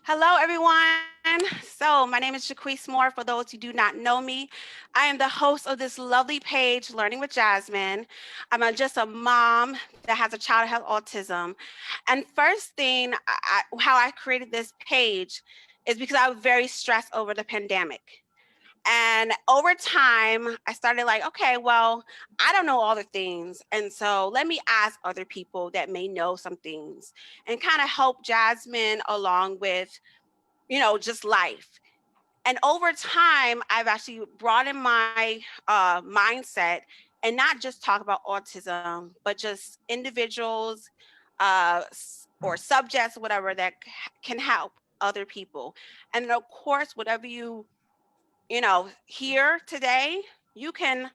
Hello, everyone. So my name is Jaquise Moore. For those who do not know me, I am the host of this lovely page, Learning with Jasmine. Just a mom that has a child who has autism. And first thing, how I created this page is because I was very stressed over the pandemic. And over time, I started like, okay, well, I don't know all the things. And so let me ask other people that may know some things and kind of help Jasmine along with, just life. And over time, I've actually broadened my mindset and not just talk about autism, but just individuals or subjects, whatever, that can help other people. And of course, whatever you hear today, you can,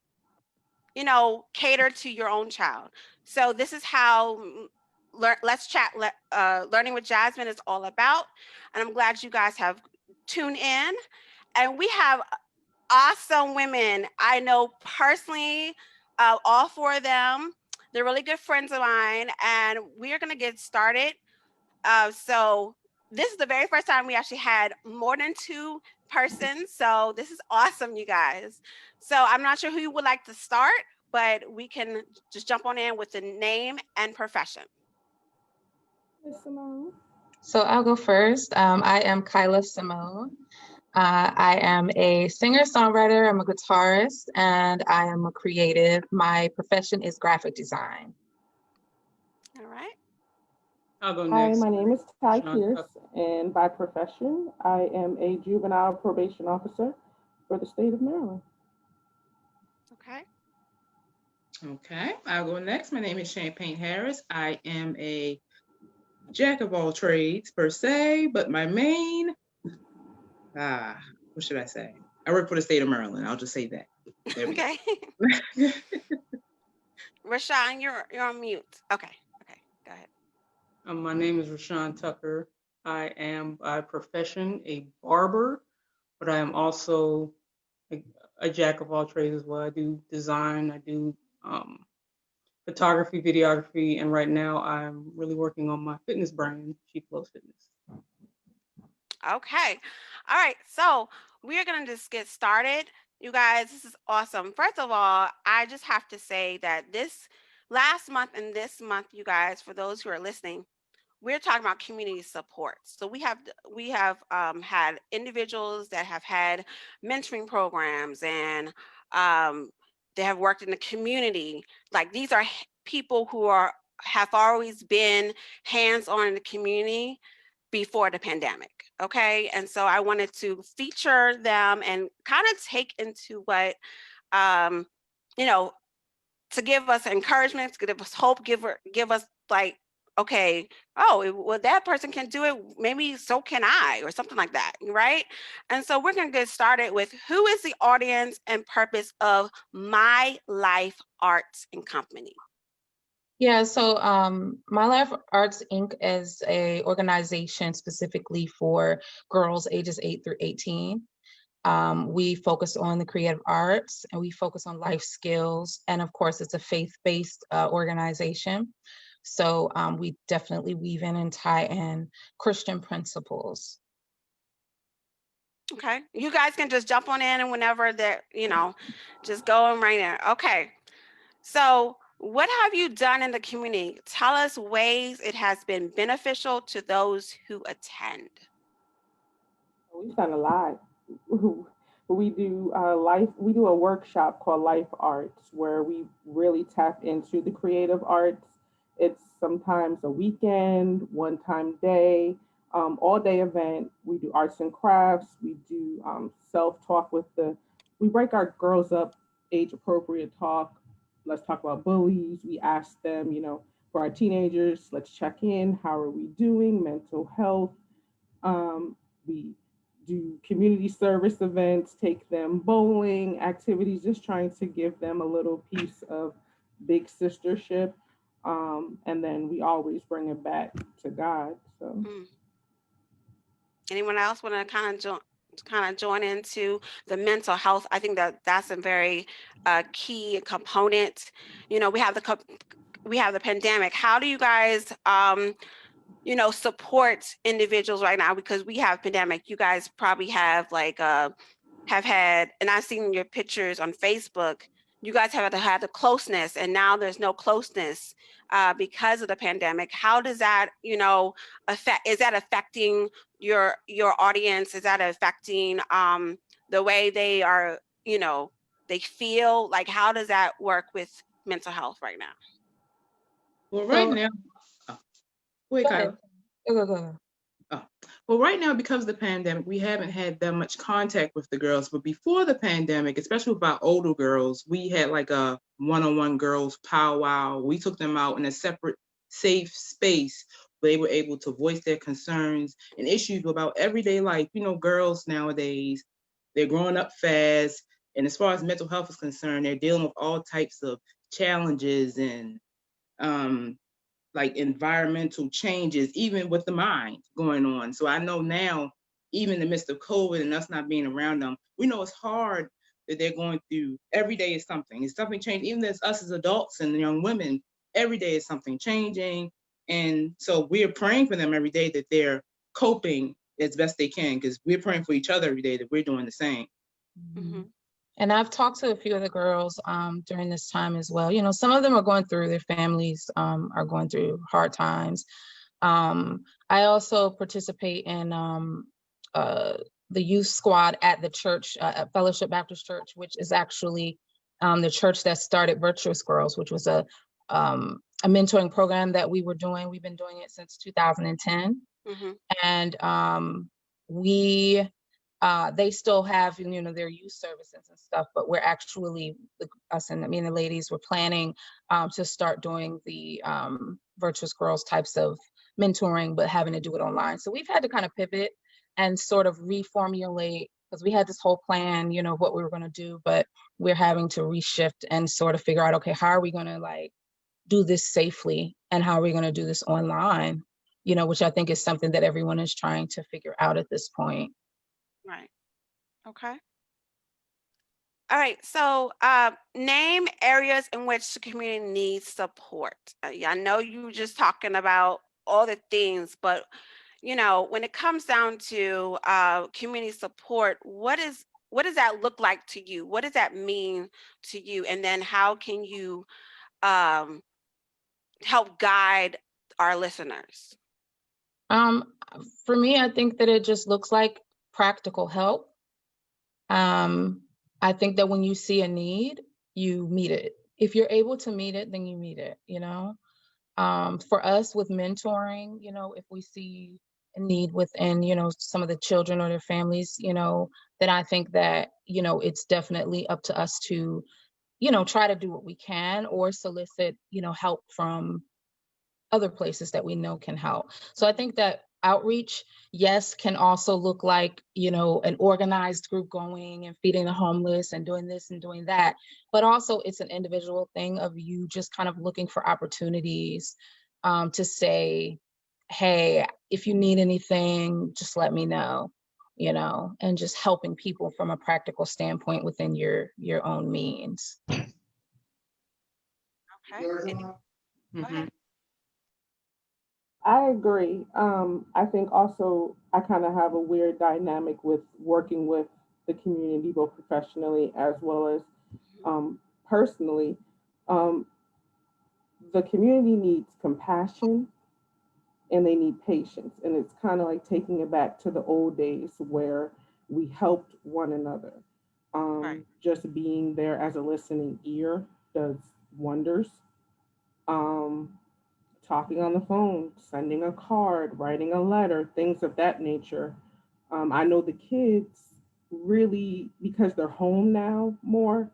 cater to your own child. So this is how Let's Chat Learning with Jasmine is all about. And I'm glad you guys have tuned in. And we have awesome women. I know personally all four of them. They're really good friends of mine. And we are going to get started. So this is the very first time we actually had more than two persons. So this is awesome, you guys. So I'm not sure who you would like to start, but we can just jump on in with the name and profession. Miss Simone. So I'll go first. I am Kyla Simone. I am a singer-songwriter, I'm a guitarist, and I am a creative. My profession is graphic design. All right. I'll go Hi, next. my name is Tai Sean Kearse, Tucker. and by profession, I am a juvenile probation officer for the state of Maryland. Okay. Okay, I'll go next. My name is Champagne Harris. I am a jack of all trades per se, but my main, what should I say? I work for the state of Maryland. I'll just say that. There we Okay. go. RaShawn, you're on mute. Okay. Okay. Go ahead. My name is RaShawn Tucker. I am by profession a barber, but I am also a jack of all trades as well. I do design, I do photography, videography, and right now I'm really working on my fitness brand, She Flows Fitness. Okay. All right. So we're going to just get started. You guys, this is awesome. First of all, I just have to say that this last month and this month, you guys, for those who are listening, we're talking about community support. So we have had individuals that have had mentoring programs and um, they have worked in the community. Like these are people who have always been hands on in the community before the pandemic. Okay. And so I wanted to feature them and kind of take into what, um, you know, to give us encouragement, to give us hope, give us like, okay, oh, well, that person can do it. Maybe so can I, or something like that. Right. And so we're going to get started with who is the audience and purpose of My Life Arts and Company. Yeah, so My Life Arts Inc. is a organization specifically for girls ages 8 through 18. We focus on the creative arts and we focus on life skills. And of course, it's a faith-based organization. So we definitely weave in and tie in Christian principles. Okay. You guys can just jump on in and whenever that, just go in right there. Okay. So what have you done in the community? Tell us ways it has been beneficial to those who attend. We've done a lot. We do life. We do a workshop called Life Arts, where we really tap into the creative arts. It's sometimes a weekend, one time day, all day event. We do arts and crafts. We do self talk with the. We break our girls up, age appropriate talk. Let's talk about bullies. We ask them, for our teenagers, let's check in. How are we doing? Mental health. We do community service events, take them bowling, activities, just trying to give them a little piece of big sistership. And then we always bring it back to God. So Mm. Anyone else want to kind of join into the mental health? I think that's a very key component. We have the pandemic. How do you guys support individuals right now, because we have pandemic. You guys probably have like have had, and I've seen your pictures on Facebook, you guys have had the closeness, and now there's no closeness because of the pandemic. How does that, affect, is that affecting your audience? Is that affecting the way they are, they feel? Like, how does that work with mental health right now? Well, right So now, oh, wait, go Kyla. ahead. Go. Oh. Well, right now, because of the pandemic, we haven't had that much contact with the girls. But before the pandemic, especially with our older girls, we had like a one-on-one girls powwow. We took them out in a separate, safe space where they were able to voice their concerns and issues about everyday life. Girls nowadays, they're growing up fast. And as far as mental health is concerned, they're dealing with all types of challenges and um, like environmental changes, even with the mind going on. So I know now, even in the midst of COVID and us not being around them, we know it's hard that they're going through. Every day is something. It's something changing. Even as us as adults and young women, every day is something changing. And so we're praying for them every day that they're coping as best they can, because we're praying for each other every day that we're doing the same. Mm-hmm. And I've talked to a few of the girls during this time as well. Some of them are going through, their families are going through hard times. I also participate in the youth squad at the church, at Fellowship Baptist Church, which is actually the church that started Virtuous Girls, which was a mentoring program that we were doing. We've been doing it since 2010. Mm-hmm. And they still have, their youth services and stuff, but we're actually, us and me and the ladies were planning to start doing the Virtuous Girls types of mentoring, but having to do it online. So we've had to kind of pivot and sort of reformulate, because we had this whole plan, what we were going to do, but we're having to reshift and sort of figure out, okay, how are we going to like do this safely, and how are we going to do this online? Which I think is something that everyone is trying to figure out at this point. Right. Okay. All right. So, name areas in which the community needs support. Yeah, I know you were just talking about all the things, but when it comes down to community support, what does that look like to you? What does that mean to you? And then how can you um, help guide our listeners? Um, for me, I think that it just looks like practical help. I think that when you see a need, you meet it. If you're able to meet it, then you meet it, For us with mentoring, if we see a need within, some of the children or their families, then I think that, it's definitely up to us to, try to do what we can or solicit, help from other places that we know can help. So I think that outreach, yes, can also look like, an organized group going and feeding the homeless and doing this and doing that. But also it's an individual thing of you just kind of looking for opportunities to say, hey, if you need anything, just let me know, and just helping people from a practical standpoint within your own means. Okay. Go ahead. I agree. I think also I kind of have a weird dynamic with working with the community, both professionally as well as personally. Um, the community needs compassion and they need patience. And it's kind of like taking it back to the old days where we helped one another. Right. Just being there as a listening ear does wonders. Um, Talking on the phone, sending a card, writing a letter, things of that nature. I know the kids really, because they're home now more,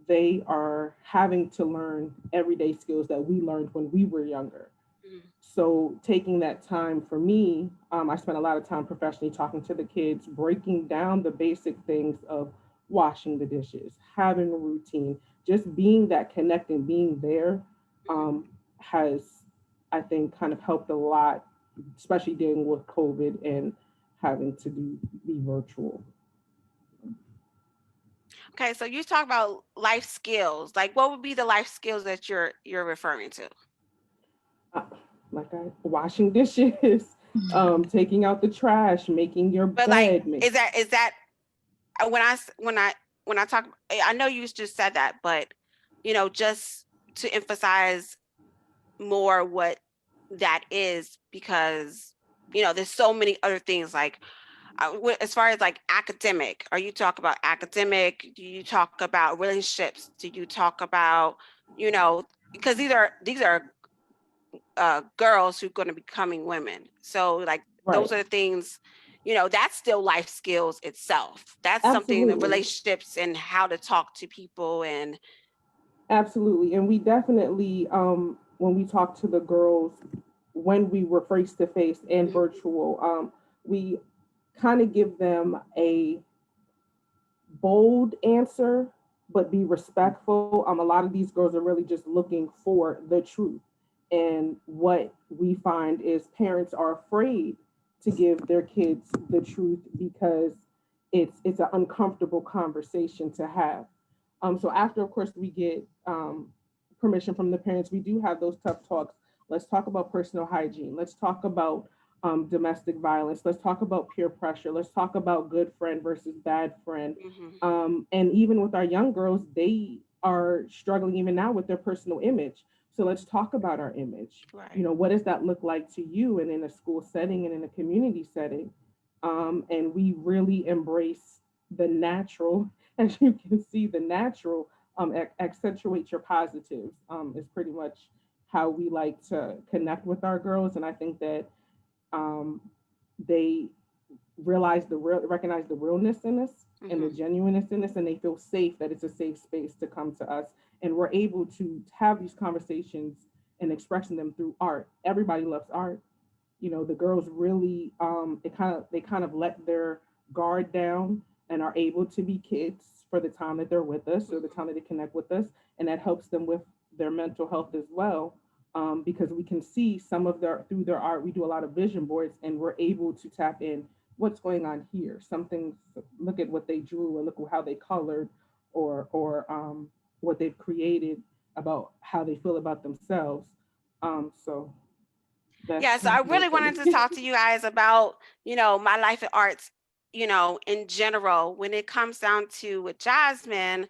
they are having to learn everyday skills that we learned when we were younger. Mhm. So taking that time for me, I spent a lot of time professionally talking to the kids, breaking down the basic things of washing the dishes, having a routine, just being that connecting, being there, Mhm. has, I think, kind of helped a lot, especially dealing with COVID and having to be virtual. Okay, so you talk about life skills. Like, what would be the life skills that you're referring to? Uh, washing dishes, taking out the trash, making your But like, bed. is that when I talk, I know you just said that, but just to emphasize more what that is, because there's so many other things like as far as like academic. Are you talk about academic? Do you talk about relationships? Do you talk about you know because these are girls who are going to be becoming women. So like Right. those are the things, that's still life skills itself. That's something, the Absolutely. relationships and how to talk to people. And Absolutely. And we definitely, when we talk to the girls, when we were face to face and mhm, virtual, we kind of give them a bold answer, but be respectful. A lot of these girls are really just looking for the truth. And what we find is parents are afraid to give their kids the truth because it's an uncomfortable conversation to have. So after, of course, we get permission from the parents, we do have those tough talks. Let's talk about personal hygiene. Let's talk about domestic violence. Let's talk about peer pressure. Let's talk about good friend versus bad friend. mhm, And even with our young girls, they are struggling even now with their personal image. So let's talk about our image. right. What does that look like to you and in a school setting and in a community setting? And we really embrace the natural. As you can see, the natural accentuate your positives is pretty much how we like to connect with our girls. And I think that um, they recognize the realness in us and the Mhm. genuineness in us, and they feel safe that it's a safe space to come to us, and we're able to have these conversations and expressing them through art. Everybody loves art. The girls really they kind of let their guard down and are able to be kids for the time that they're with us or the Mhm. time that they connect with us, and that helps them with their mental health as well. Because we can see some of their through their art. We do a lot of vision boards, and we're able to tap in what's going on here. Something, look at what they drew, or look at how they colored, or what they've created about how they feel about themselves. So that's Yeah, so I really wanted to basically. talk to you guys about, my life in arts, in general. When it comes down to with Jasmine,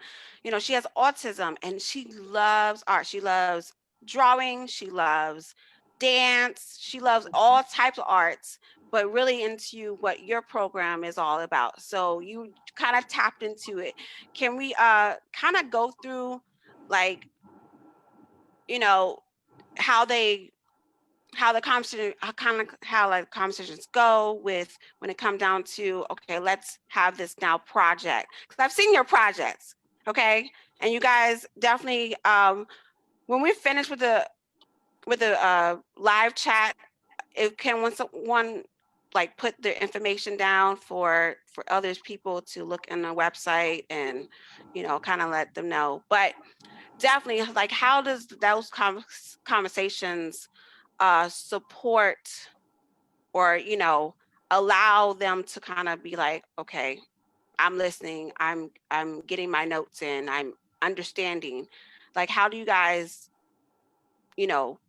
she has autism and she loves art. She loves drawing, she loves dance, she loves all types of arts, but really into what your program is all about. So you kind of tapped into it. Can we kind of go through like, you know, how they how the conversation how like conversations go with when it comes down to, okay, let's have this now project, because I've seen your projects, okay, and you guys definitely when we're finished with the live chat, it can once one like put their information down for others people to look in the website and kind of let them know. But definitely, like, how does those conversations support or allow them to kind of be like, okay, I'm listening, I'm getting my notes in, I'm understanding. Like, how do you guys you know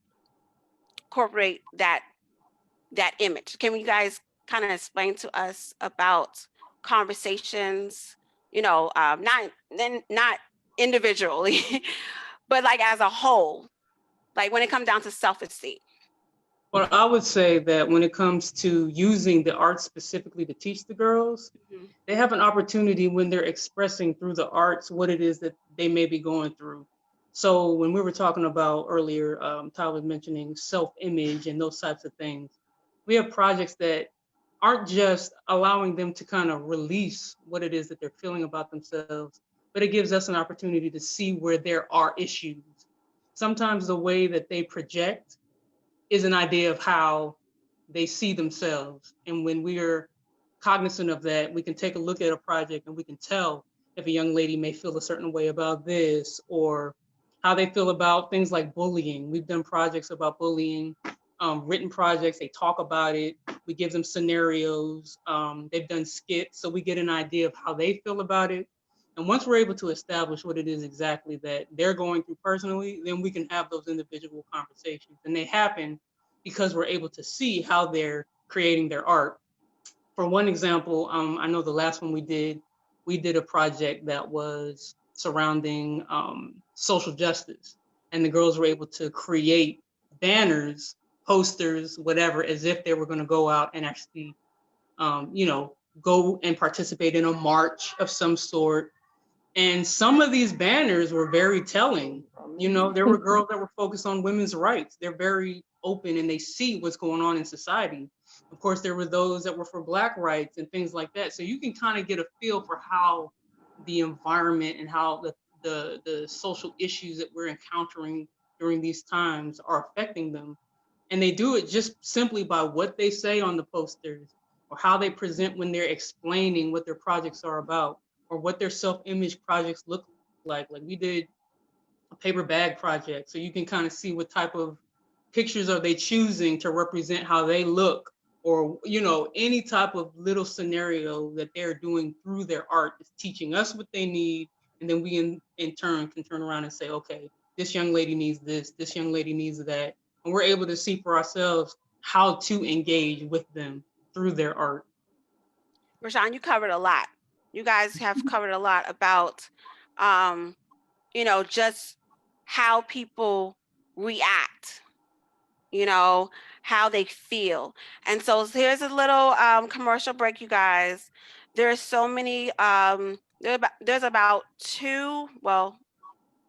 incorporate that image? Can you guys kind of explain to us about conversations, not individually but like as a whole, like when it comes down to self-esteem? Well, I would say that when it comes to using the art specifically to teach the girls, Mhm. they have an opportunity when they're expressing through the arts what it is that they may be going through. So when we were talking about earlier, Tyler was mentioning self-image and those types of things. We have projects that aren't just allowing them to kind of release what it is that they're feeling about themselves, but it gives us an opportunity to see where there are issues. Sometimes the way that they project is an idea of how they see themselves. And when we are cognizant of that, we can take a look at a project and we can tell if a young lady may feel a certain way about this, or how they feel about things like bullying. We've done projects about bullying, written projects, they talk about it. We give them scenarios. They've done skits, so we get an idea of how they feel about it. And once we're able to establish what it is exactly that they're going through personally, then we can have those individual conversations. And they happen because we're able to see how they're creating their art. For one example, I know the last one we did a project that was surrounding social justice, and the girls were able to create banners, posters, whatever, as if they were going to go out and actually, go and participate in a march of some sort. And some of these banners were very telling. There were girls that were focused on women's rights. They're very open and they see what's going on in society. Of course, there were those that were for Black rights and things like that. So you can kind of get a feel for how the environment and how the social issues that we're encountering during these times are affecting them. And they do it just simply by what they say on the posters or how they present when they're explaining what their projects are about or what their self-image projects look like. Like we did a paper bag project, so you can kind of see what type of pictures are they choosing to represent how they look, or any type of little scenario that they're doing through their art is teaching us what they need, and then we in turn can turn around and say, okay, this young lady needs this young lady needs that, and we're able to see for ourselves how to engage with them through their art. RaShawn, you covered a lot. You guys have covered a lot about, just how people react, how they feel. And so here's a little commercial break, you guys. There's so many, there's about two,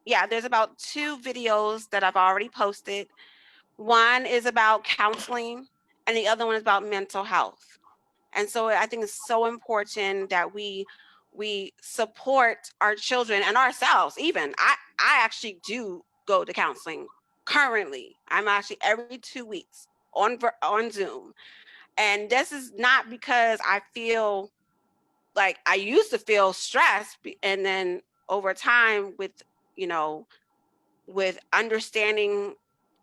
there's about two videos that I've already posted. One is about counseling and the other one is about mental health. And so I think it's so important that we support our children and ourselves. Even I actually do go to counseling currently. I'm actually every 2 weeks on Zoom. And this is not because I feel like I used to feel stressed, and then over time with with understanding,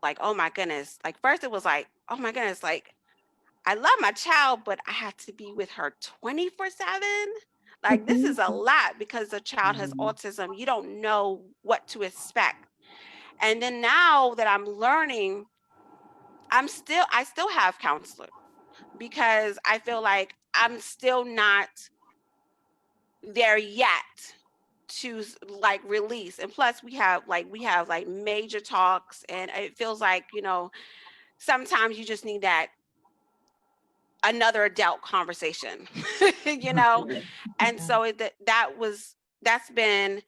like, oh my goodness, like first it was like, oh my goodness, like I love my child, but I have to be with her 24/7. Like this is a lot because the child has autism. You don't know what to expect. And then now that I'm learning, I still have counselor because I feel like I'm still not there yet to like release. And plus we have like major talks, and it feels like, sometimes you just need that another adult conversation, and so that's been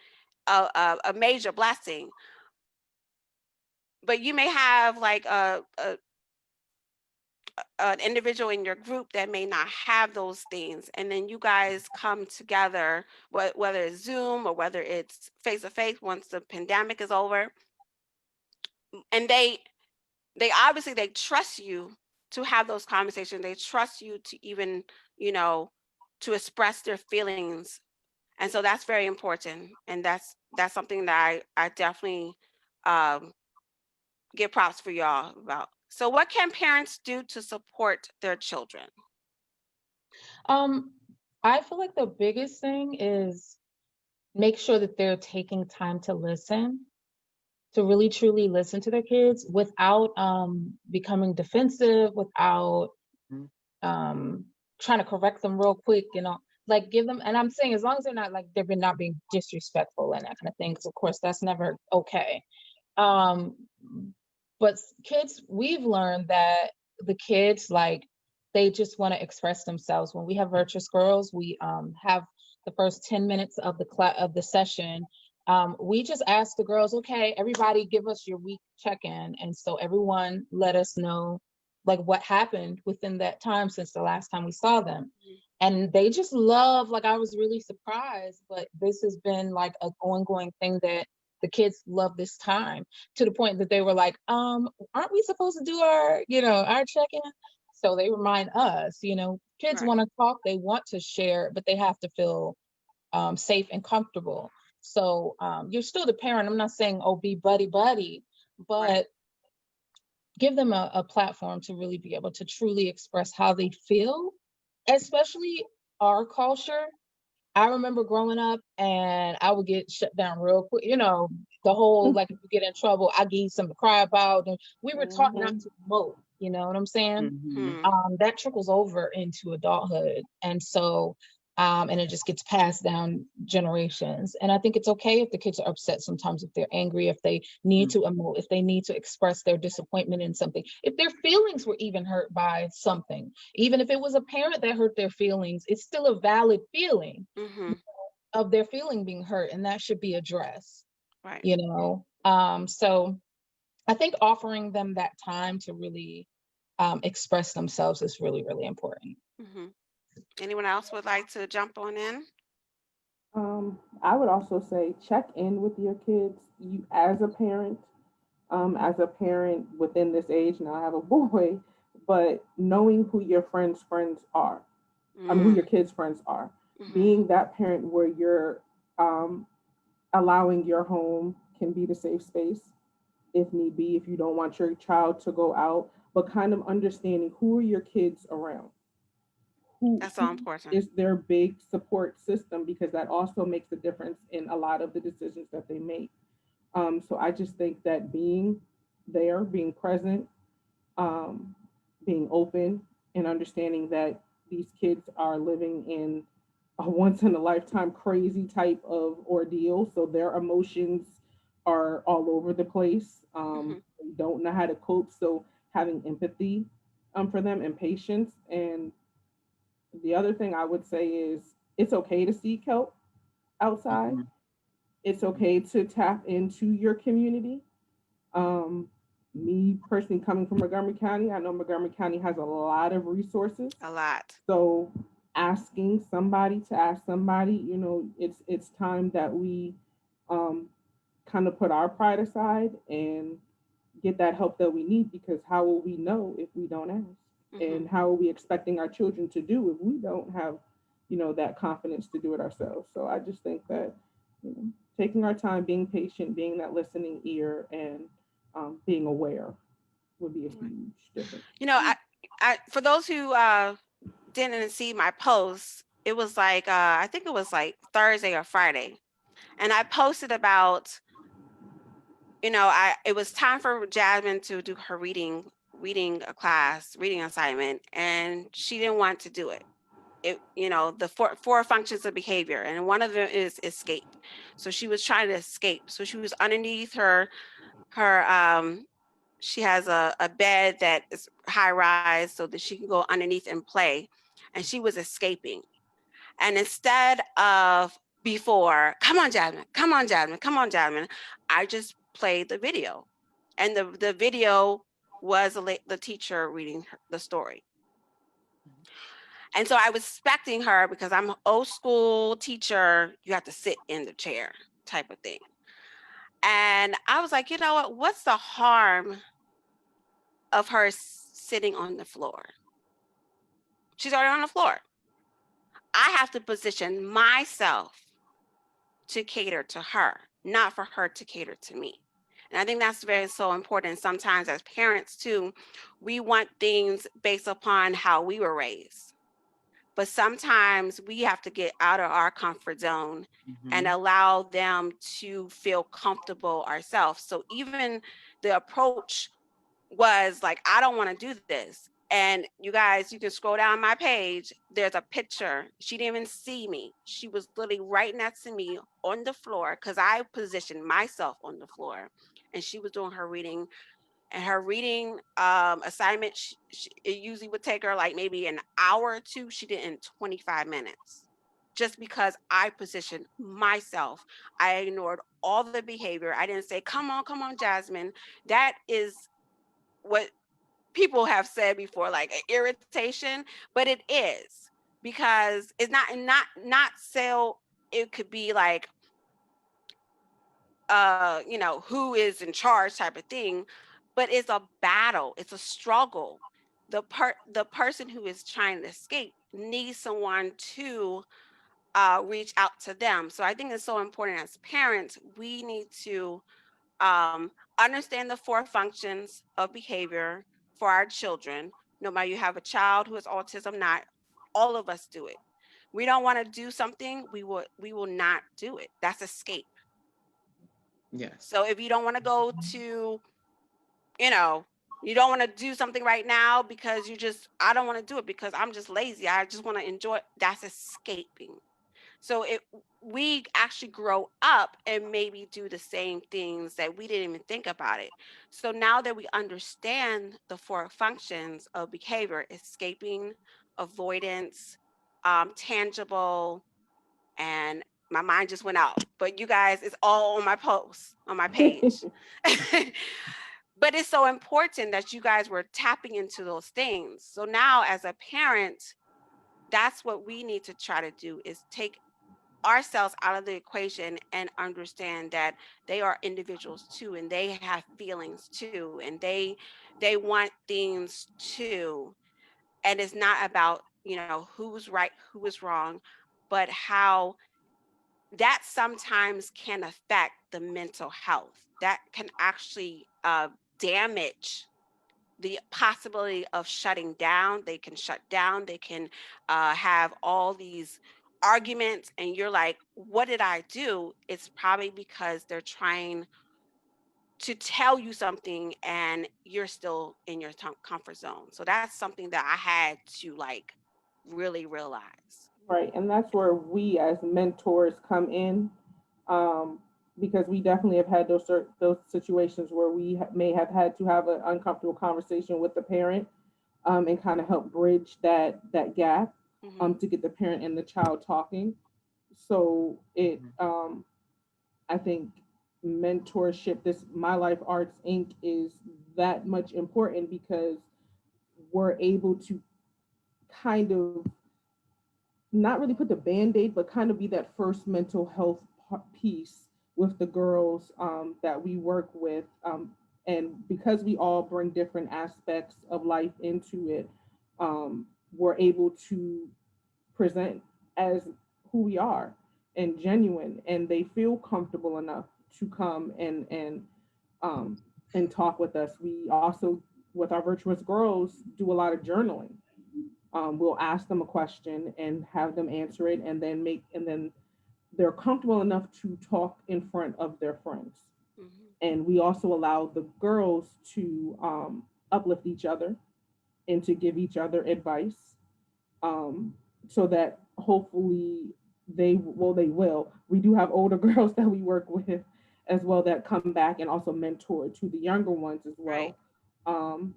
a major blessing. But you may have like an individual in your group that may not have those things, and then you guys come together, whether it's Zoom or whether it's face to face once the pandemic is over, and they obviously they trust you to have those conversations. They trust you to even, to express their feelings. And so that's very important. And that's something that I definitely um, give props for y'all about. So what can parents do to support their children? I feel like the biggest thing is make sure that they're taking time to listen, to really truly listen to their kids without becoming defensive, without trying to correct them real quick, like give them, and I'm saying as long as they're not like they're not being disrespectful and that kind of thing, because of course that's never okay. But kids, we've learned that the kids, like, they just want to express themselves. When we have Virtuous Girls, we have the first 10 minutes of the session. We just ask the girls, okay, everybody give us your week check-in. And so everyone let us know like what happened within that time since the last time we saw them. And they just love, like, I was really surprised, but this has been like an ongoing thing that the kids love this time, to the point that they were like, aren't we supposed to do our, our check-in? So they remind us, kids want to talk, they want to share, but they have to feel safe and comfortable. So you're still the parent. I'm not saying, oh, be buddy, but give them a platform to really be able to truly express how they feel, especially our culture. I remember growing up and I would get shut down real quick. The whole, like, if you get in trouble, I give you something to cry about. And we were taught not to emote. You know what I'm saying? Mhm. That trickles over into adulthood. And so, and it just gets passed down generations. And I think it's okay if the kids are upset sometimes, if they're angry, if they need to emote, if they need to express their disappointment in something, if their feelings were even hurt by something, even if it was a parent that hurt their feelings, it's still a valid feeling Mm-hmm. of their feeling being hurt, and that should be addressed, Right. you know? So I think offering them that time to really express themselves is really, really important. Mm-hmm. Anyone else would like to jump on in? I would also say check in with your kids. You as a parent within this age. Now I have a boy, but knowing who your friends' are, who Mm-hmm. your kids' friends are, Mm-hmm. being that parent where you're um, allowing your home can be the safe space if need be, if you don't want your child to go out, but kind of understanding who are your kids around, That's so who important. is their big support system, because that also makes a difference in a lot of the decisions that they make. So I just think that being there, being present, um, being open, and understanding that these kids are living in a once in a lifetime crazy type of ordeal. So their emotions are all over the place. Mm-hmm. They don't know how to cope. So having empathy for them and patience. And the other thing I would say is it's okay to seek help outside. Mhm. It's okay to tap into your community. um, Me personally coming from Montgomery County, I know Montgomery County has a lot of resources. A lot. So asking somebody to ask somebody, it's time that we um, kind of put our pride aside and get that help that we need, because how will we know if we don't ask? Mm-hmm. And how are we expecting our children to do if we don't have, that confidence to do it ourselves? So I just think that, taking our time, being patient, being that listening ear, and being aware would be a huge difference. You know, I for those who didn't see my post, it was like I think it was like Thursday or Friday, and I posted about, I it was time for Jasmine to do her reading assignment, and she didn't want to do it. The four functions of behavior, and one of them is escape. So she was trying to escape. So she was underneath her she has a bed that is high rise so that she can go underneath and play, and she was escaping. And instead of before, come on, Jasmine, come on, Jasmine, come on, Jasmine, I just played the video. And the video was the teacher reading the story. And so I was expecting her, because I'm an old school teacher, you have to sit in the chair type of thing. And I was like, you know what? What's the harm of her sitting on the floor? She's already on the floor. I have to position myself to cater to her, not for her to cater to me. And I think that's very so important. Sometimes as parents too, we want things based upon how we were raised. But sometimes we have to get out of our comfort zone and Mhm. allow them to feel comfortable ourselves. So even the approach was like, I don't want to do this. And you guys, you can scroll down my page. There's a picture. She didn't even see me. She was literally right next to me on the floor, because I positioned myself on the floor. And she was doing her reading. And her reading assignment, it usually would take her like maybe an hour or two. She did it in 25 minutes, just because I positioned myself. I ignored all the behavior. I didn't say, come on, Jasmine. That is what people have said before, like an irritation, but it is, because it's not so. It could be like who is in charge type of thing, but it's a battle, it's a struggle. The person who is trying to escape needs someone to reach out to them. So I think it's so important as parents, we need to understand the four functions of behavior for our children. No matter you have a child who has autism, not all of us do it. We don't want to do something, we will not do it. That's escape. Yes. So if you don't want to go to, you know, You don't want to do something right now because I don't want to do it because I'm just lazy. I just want to enjoy it. That's escaping. So we actually grow up and maybe do the same things that we didn't even think about it. So now that we understand the four functions of behavior, escaping, avoidance, tangible, and my mind just went out. But you guys, it's all on my post on my page. But it's so important that you guys were tapping into those things. So now as a parent, that's what we need to try to do is take ourselves out of the equation and understand that they are individuals too, and they have feelings too, and they want things too. And it's not about, who's right, who is wrong, but how that sometimes can affect the mental health. That can actually damage the possibility of shutting down. They can shut down. They can have all these arguments, and you're like, what did I do? It's probably because they're trying to tell you something and you're still in your comfort zone. So that's something that I had to like really realize. Right, and that's where we as mentors come in, um, because we definitely have had those situations where we may have had to have an uncomfortable conversation with the parent, and kind of help bridge that gap, Hmm. to get the parent and the child talking. So I think mentorship, this My Life Arts Inc. is that much important because we're able to kind of not really put the band-aid, but kind of be that first mental health piece with the girls, that we work with, and because we all bring different aspects of life into it, we're able to present as who we are and genuine, and they feel comfortable enough to come um, and talk with us. We also, with our virtuous girls, do a lot of journaling. We'll ask them a question and have them answer it, and then they're comfortable enough to talk in front of their friends. Hmm. And we also allow the girls to uplift each other and to give each other advice, um, so that hopefully they will. We do have older girls that we work with as well that come back and also mentor to the younger ones as Right. well. Um,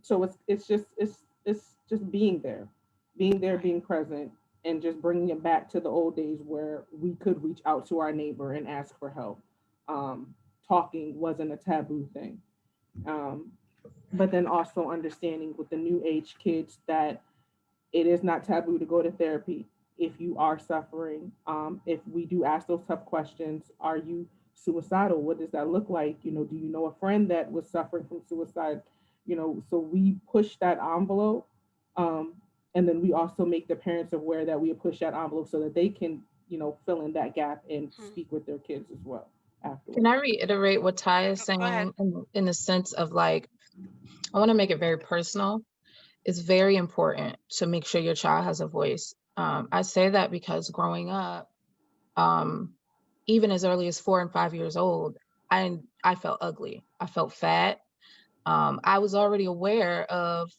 so it's just being there, Right. being present, and just bringing it back to the old days where we could reach out to our neighbor and ask for help. Talking wasn't a taboo thing. Um, but then also understanding with the new age kids that it is not taboo to go to therapy if you are suffering. If we do ask those tough questions, are you suicidal? What does that look like? Do you know a friend that was suffering from suicide? So we push that envelope. Um, and then we also make the parents aware that we push that envelope so that they can, fill in that gap and Hmm. speak with their kids as well Can afterwards. I reiterate what Ty is Go ahead. saying in the sense of like, I want to make it very personal. It's very important to make sure your child has a voice. I say that because growing up, um, even as early as 4 and 5 years old, I felt ugly. I felt fat. I was already aware of,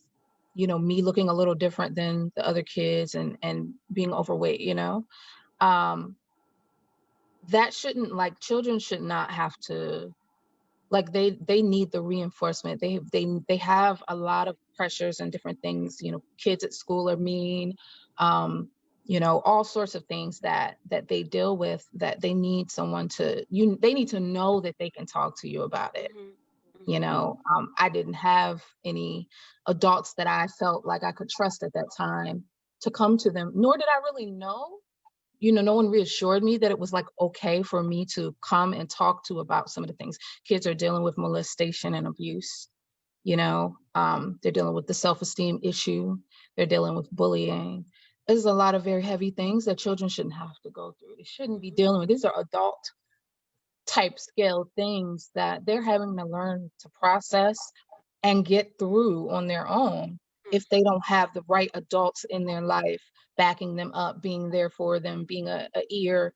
me looking a little different than the other kids and being overweight. Um, that shouldn't like children should not have to like they need the reinforcement. They have a lot of pressures and different things. Kids at school are mean. um all sorts of things that they deal with, that they need someone they need to know that they can talk to you about it. Hmm. Hmm. I didn't have any adults that I felt like I could trust at that time to come to them, nor did I really know. No one reassured me that it was like okay for me to come and talk to about some of the things kids are dealing with: molestation and abuse. They're dealing with the self-esteem issue. They're dealing with bullying. There's a lot of very heavy things that children shouldn't have to go through. They shouldn't be Hmm. dealing with. These are adult type scale things that they're having to learn to process and get through on their own if they don't have the right adults in their life backing them up, being there for them, being a ear,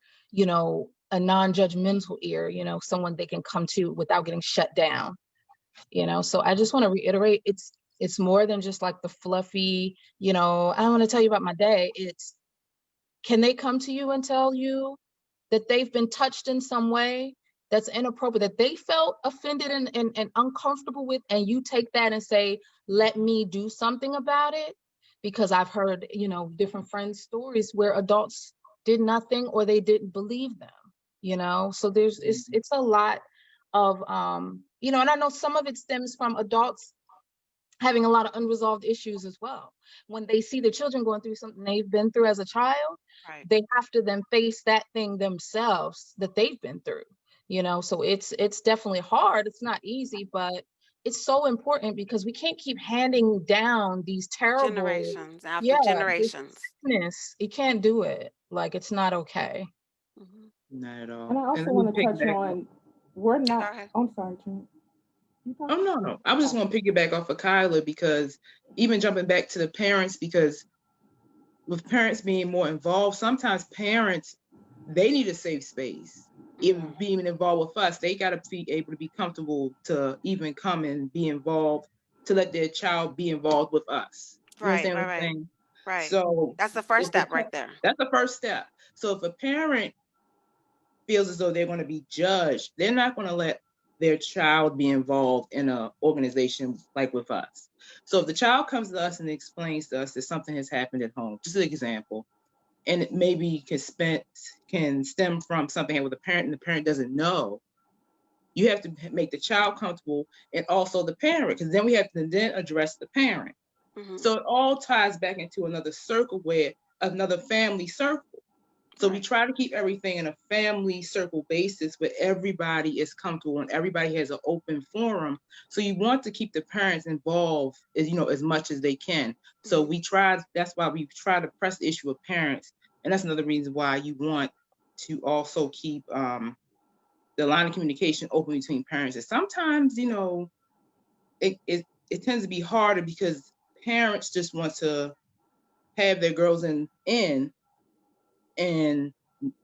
a non-judgmental ear, someone they can come to without getting shut down. So I just want to reiterate, it's more than just like the fluffy, I want to tell you about my day. It's, can they come to you and tell you that they've been touched in some way that's inappropriate, that they felt offended and uncomfortable with, and you take that and say, let me do something about it? Because I've heard, different friends' stories where adults did nothing or they didn't believe them, so it's a lot of, and I know some of it stems from adults having a lot of unresolved issues as well. When they see the children going through something they've been through as a child, Right. they have to then face that thing themselves that they've been through. So it's definitely hard. It's not easy, but it's so important because we can't keep handing down these terrible, Generations after yeah, this generations. sickness. You can't do it. Like, it's not okay. Mhm. Not at And all. I And also let me want to touch piggyback. on, we're Go not, ahead. I'm sorry, Trent. You Oh talking? no, I was just going to piggyback off of Kyla, because even jumping back to the parents, because with parents being more involved, sometimes parents, they need a safe space. Even Mhm. being involved with us, they got to be able to be comfortable to even come and be involved, to let their child be involved with us. You Right, understand what right, I'm right, saying? right. So That's the first if the step right there. that's the first step. So if a parent feels as though they're going to be judged, they're not going to let their child be involved in an organization like with us. So if the child comes to us and explains to us that something has happened at home, just an example, and it maybe can stem from something with a parent and the parent doesn't know, you have to make the child comfortable and also the parent, because then we have to then address the parent. Mhm. So it all ties back into another circle, where another family circle. So we Right. try to keep everything in a family circle basis where everybody is comfortable and everybody has an open forum. So you want to keep the parents involved as much as they can. So Mhm. that's why we try to press the issue of parents. And that's another reason why you want to also keep the line of communication open between parents. And sometimes, it tends to be harder because parents just want to have their girls in and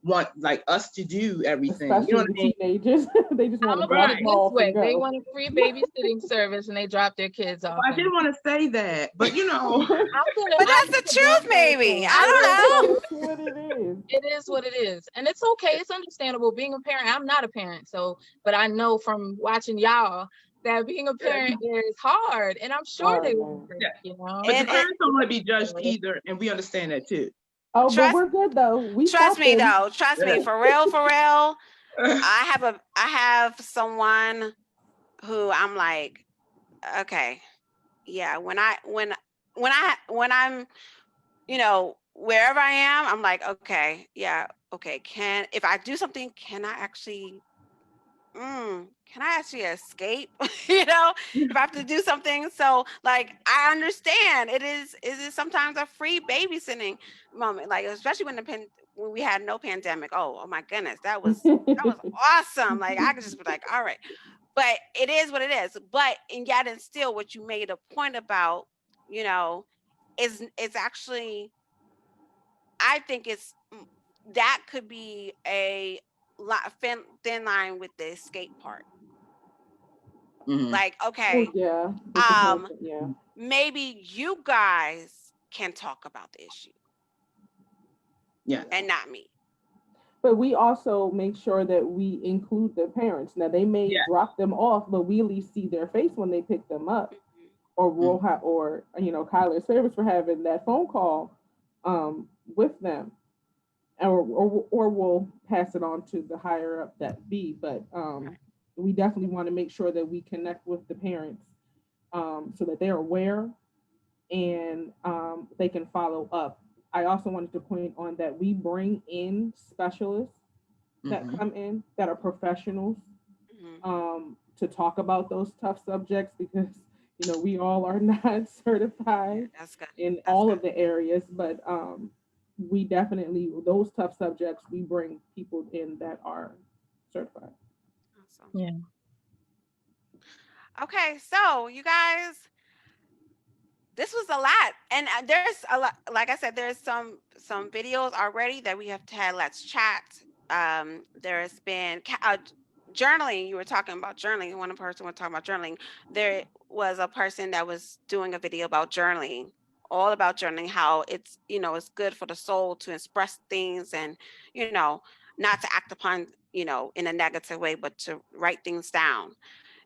want like us to do everything. You know Especially what the I mean? teenagers. They just want I'm to gonna put drop it them Right. this off and way: they go. want a free babysitting service, and they drop their kids off. I And didn't want to say that, but But I'm that's the gonna be truth, maybe. I'm gonna I don't know. That's what it is. It is what it is. And it's okay. It's understandable. Being a parent, I'm not a parent. So, but I know from watching y'all that being a parent is hard. And I'm sure Hard, they will man. agree, yeah. you know? But the It parents don't want to be judged So, either, and we understand that too. Oh, but trust we're good though. We trust me shopping. though. Trust Yeah. me, for real, for real. I have someone who I'm like, okay, yeah, when I'm wherever I am, I'm like, okay, yeah, okay, if I do something, can I actually escape? If I have to do something. So like I understand it is sometimes a free babysitting moment, like especially when we had no pandemic. Oh my goodness, that was awesome. Like I could just be like, all right. But it is what it is. But and yet and still what you made a point about, you know, is it's actually I think that could be a thin line with the escape part. Hmm. Like, Oh okay, yeah, with the um, person, yeah. maybe you guys can talk about the issue Yeah. and not me. But we also make sure that we include the parents. Now they may Yeah. drop them off, but we at least see their face when they pick them up. Mhm. Or Mhm. we'll have, or Kyler's favors for having that phone call with them, or we'll pass it on to the higher up that be. But Right. we definitely want to make sure that we connect with the parents so that they're aware and they can follow up. I also wanted to point on that we bring in specialists that Hmm. come in that are professionals Mhm. to talk about those tough subjects because we all are not Yeah, certified that's good. in That's all good. of the areas, but we definitely those tough subjects we bring people in that are certified. Awesome. yeah. Okay, so you guys, this was a lot, and there's a lot. Like I said, there's some videos already that we have had. Let's chat. There's been journaling, you were talking about journaling. One person was talking about journaling. There was a person that was doing a video about journaling, all about journaling, how it's, it's good for the soul to express things and, not to act upon, in a negative way, but to write things down.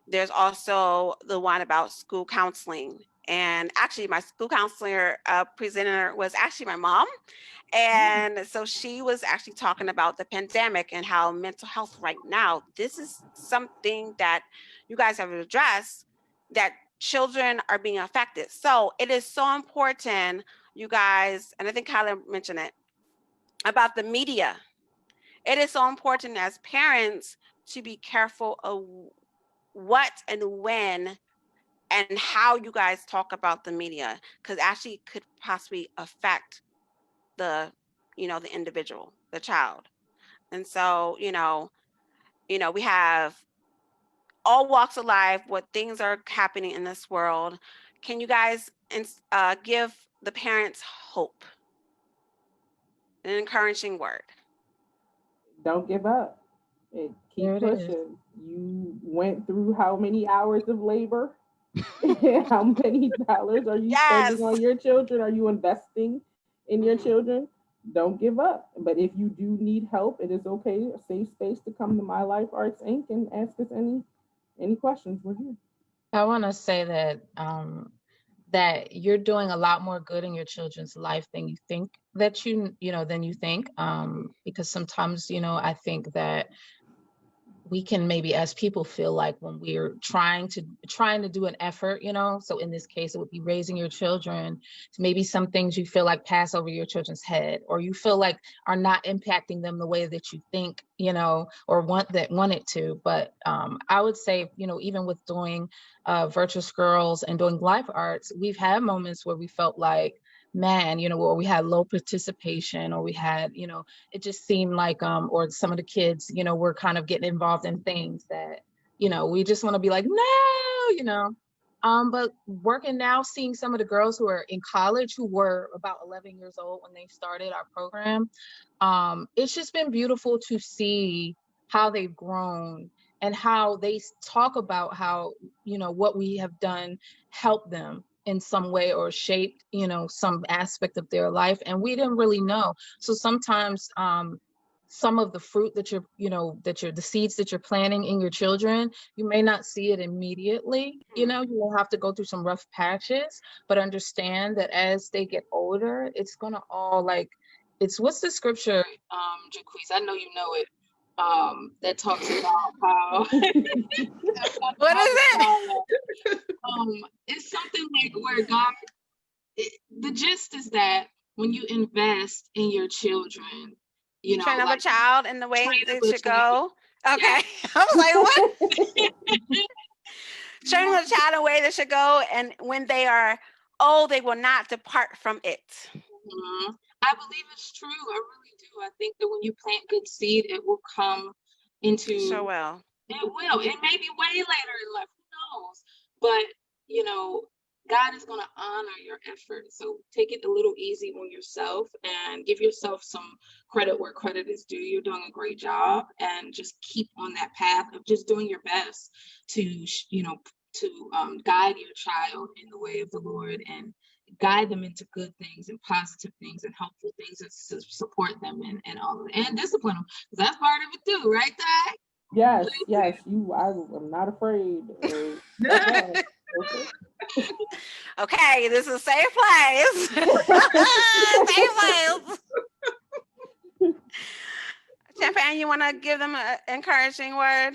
There's also the one about school counseling. And actually, my school counselor presenter was actually my mom. And so she was actually talking about the pandemic and how mental health right now, this is something that you guys have addressed, that children are being affected. So it is so important, you guys, and I think Kyla mentioned it, about the media. It is so important as parents to be careful of what and when and how you guys talk about the media, because actually could possibly affect the the individual, the child. And so we have all walks of life, what things are happening in this world. Can you guys give the parents hope, an encouraging word? Don't give up. And keep pushing. You went through how many hours of labor? How many dollars are you spending on your children? Are you investing in your children? Don't give up. But if you do need help, it is okay, a safe space to come to My Life Arts Inc. and ask us any questions. We're here. I want to say that that you're doing a lot more good in your children's life than you think that than you think. Because sometimes, I think that we can maybe as people feel like when we're trying to do an effort, so in this case it would be raising your children, maybe some things you feel like pass over your children's head, or you feel like are not impacting them the way that you think, or want it to. But I would say, even with doing Virtuous Girls and doing life arts, we've had moments where we felt like, man, where we had low participation, or we had, it just seemed like, or some of the kids, were kind of getting involved in things that, we just want to be like, no. But working now, seeing some of the girls who are in college, who were about 11 years old when they started our program, it's just been beautiful to see how they've grown and how they talk about how, what we have done helped them in some way or shaped, some aspect of their life. And we didn't really know. So sometimes some of the fruit that the seeds that you're planting in your children, you may not see it immediately. You will have to go through some rough patches, but understand that as they get older, it's gonna all what's the scripture, Jaquise? I know you know it. That talks about how what is it? It's something like where God, the gist is that when you invest in your children, train up a child in the way they should go. Okay. Yeah. I was like, what? Train up a child in the way they should go, and when they are old, they will not depart from it. Mm-hmm. I believe it's true. I really do. I think that when you plant good seed, it will come into. Sure will. It will. It may be way later in life. Who knows? But God is going to honor your effort. So take it a little easy on yourself and give yourself some credit where credit is due. You're doing a great job, and just keep on that path of just doing your best to guide your child in the way of the Lord, and guide them into good things and positive things and helpful things, and support them and all of it, and discipline them, because that's part of it too, right, Tai? Yes. I'm not afraid. Okay, this is a safe place. Safe place. Champagne, you want to give them an encouraging word?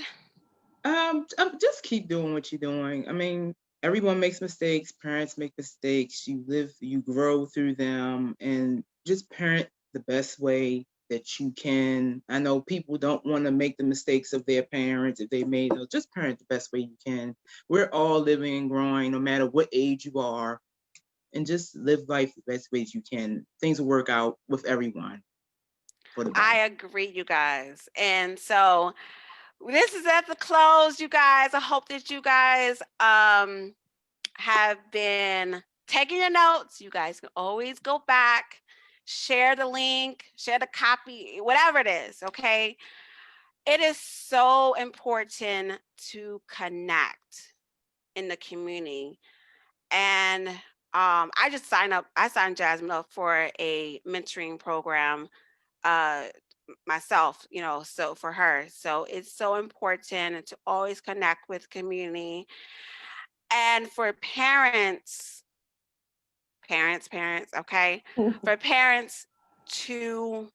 Just keep doing what you're doing. I mean, everyone makes mistakes. Parents make mistakes. You grow through them, and just parent the best way that you can. I know people don't want to make the mistakes of their parents if they made those. Just parent the best way you can. We're all living and growing, no matter what age you are, and just live life the best ways you can. Things will work out with everyone. I agree, you guys. And so this is at the close, you guys. I hope that you guys have been taking your notes. You guys can always go back, share the link, share the copy, whatever it is, okay? it is so important to connect in the community. And I signed Jasmine up for a mentoring program uh, myself, so for her. So it's so important to always connect with community. And for parents, okay, for parents to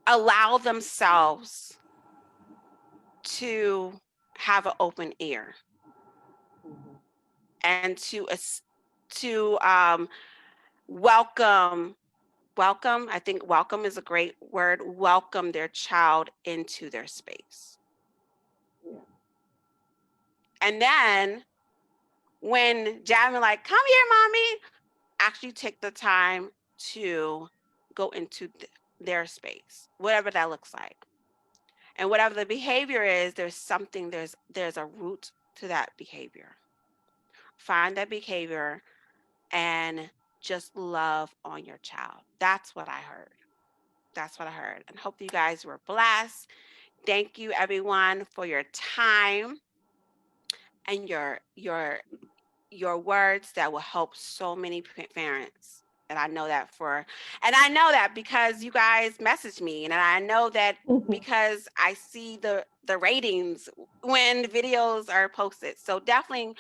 allow themselves to have an open ear and to welcome I think welcome is a great word, welcome their child into their space. Yeah. And then when Jasmine like, come here, mommy, actually take the time to go into their space, whatever that looks like. And whatever the behavior is, there's a root to that behavior. Find that behavior and just love on your child. That's what I heard. That's what I heard. And hope you guys were blessed. Thank you everyone for your time and your words that will help so many parents. And I know that because you guys message me, and I know that because I see the ratings when videos are posted. So definitely,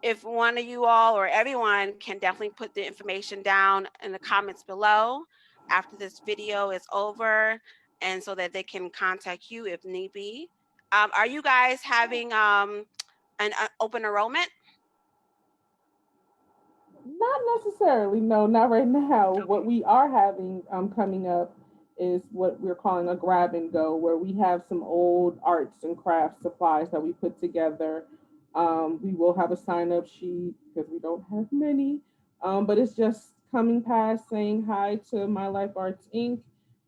if one of you all or everyone can definitely put the information down in the comments below after this video is over, and so that they can contact you if need be. Are you guys having an open enrollment? Not necessarily, no, not right now. Okay. What we are having coming up is what we're calling a grab and go, where we have some old arts and crafts supplies that we put together. We will have a sign up sheet because we don't have many, but it's just coming past saying hi to My Life Arts Inc.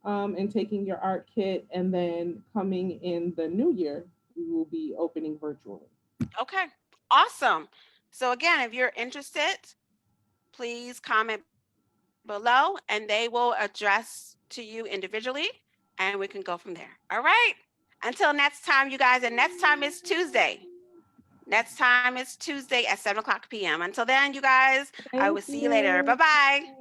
And taking your art kit, and then coming in the new year, we will be opening virtually. Okay, awesome. So again, if you're interested, please comment below and they will address to you individually and we can go from there. All right. Until next time, you guys, and next time is Tuesday. Next time is Tuesday at 7 o'clock p.m. Until then, you guys, I will Thank see you later. you. Bye-bye.